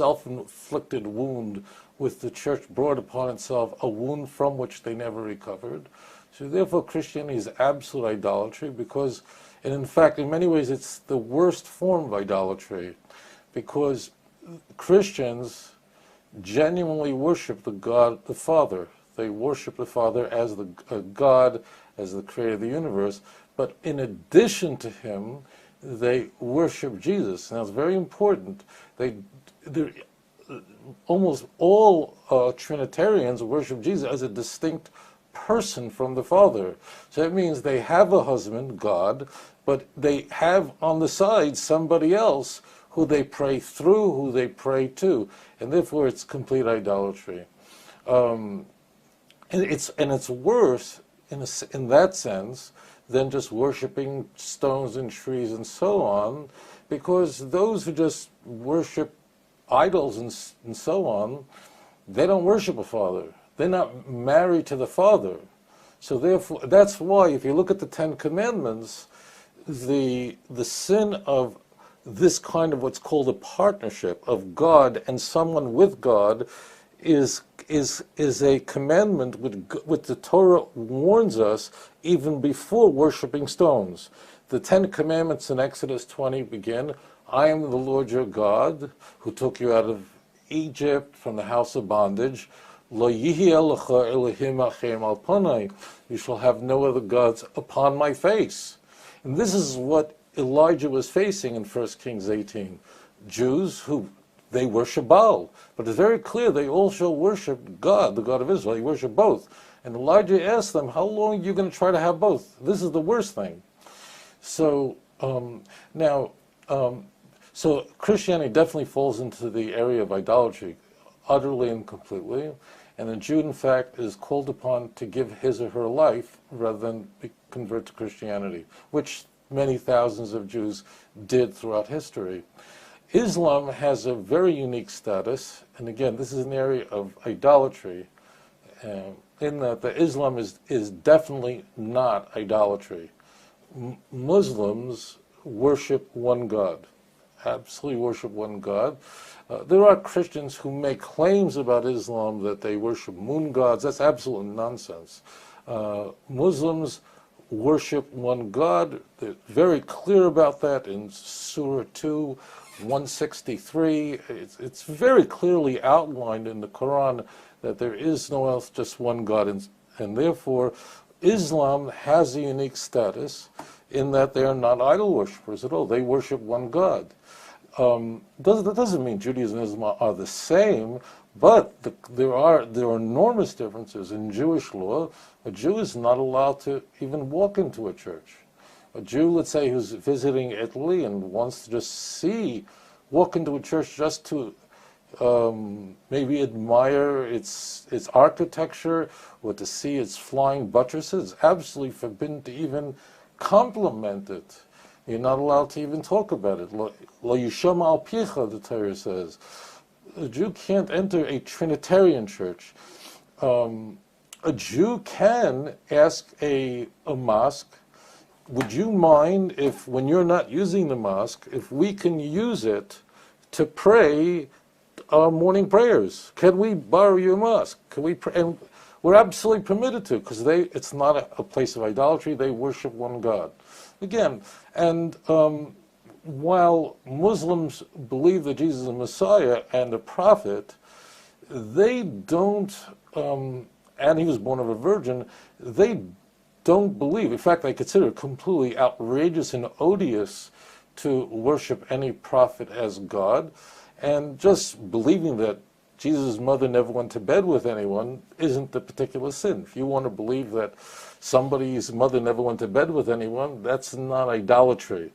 self-inflicted wound which the church brought upon itself, a wound from which they never recovered. So therefore Christianity is absolute idolatry because, and in fact in many ways it's the worst form of idolatry, because Christians genuinely worship the God, the Father. They worship the Father as the God, as the creator of the universe, but in addition to him, they worship Jesus. Now it's very important. Almost all Trinitarians worship Jesus as a distinct person from the Father. So that means they have a husband, God, but they have on the side somebody else who they pray through, who they pray to, and therefore it's complete idolatry. And it's worse in that sense than just worshiping stones and trees and so on, because those who just worship idols and so on, they don't worship a Father. They're not married to the Father. So therefore, that's why if you look at the Ten Commandments, the sin of this kind of what's called a partnership of God and someone with God is a commandment which the Torah warns us even before worshiping stones. The Ten Commandments in Exodus 20 begin, I am the Lord your God who took you out of Egypt from the house of bondage. Lo yihye lecha Elohim achem al panai. You shall have no other gods upon my face. And this is what Elijah was facing in 1 Kings 18. Jews who, they worship Baal. But it's very clear they also worship God, the God of Israel. They worship both. And Elijah asked them, how long are you going to try to have both? This is the worst thing. So so Christianity definitely falls into the area of idolatry, utterly and completely. And a Jew, in fact, is called upon to give his or her life rather than convert to Christianity, which many thousands of Jews did throughout history. Islam has a very unique status, and again, this is an area of idolatry, in that the Islam is definitely not idolatry. Muslims worship one God, absolutely worship one God. There are Christians who make claims about Islam that they worship moon gods. That's absolute nonsense. Muslims worship one God. They're very clear about that in Surah 2, 163. It's very clearly outlined in the Quran that there is no else, just one God, and therefore Islam has a unique status in that they are not idol worshippers at all. They worship one God. That doesn't mean Judaism and Islam are the same, but there are enormous differences. In Jewish law, a Jew is not allowed to even walk into a church. A Jew, let's say, who's visiting Italy and wants to just walk into a church just to maybe admire its architecture or to see its flying buttresses, it's absolutely forbidden to even compliment it. You're not allowed to even talk about it. Lo yishama al picha, the Torah says. A Jew can't enter a Trinitarian church. A Jew can ask a mosque, would you mind if, when you're not using the mosque, if we can use it to pray our morning prayers? Can we borrow your mosque? Can we pray? And we're absolutely permitted to, because it's not a place of idolatry. They worship one God. Again, and while Muslims believe that Jesus is a Messiah and a prophet, they don't, and he was born of a virgin, they don't believe, in fact they consider it completely outrageous and odious to worship any prophet as God, and just believing that Jesus' mother never went to bed with anyone isn't the particular sin. If you want to believe that somebody's mother never went to bed with anyone, that's not idolatry.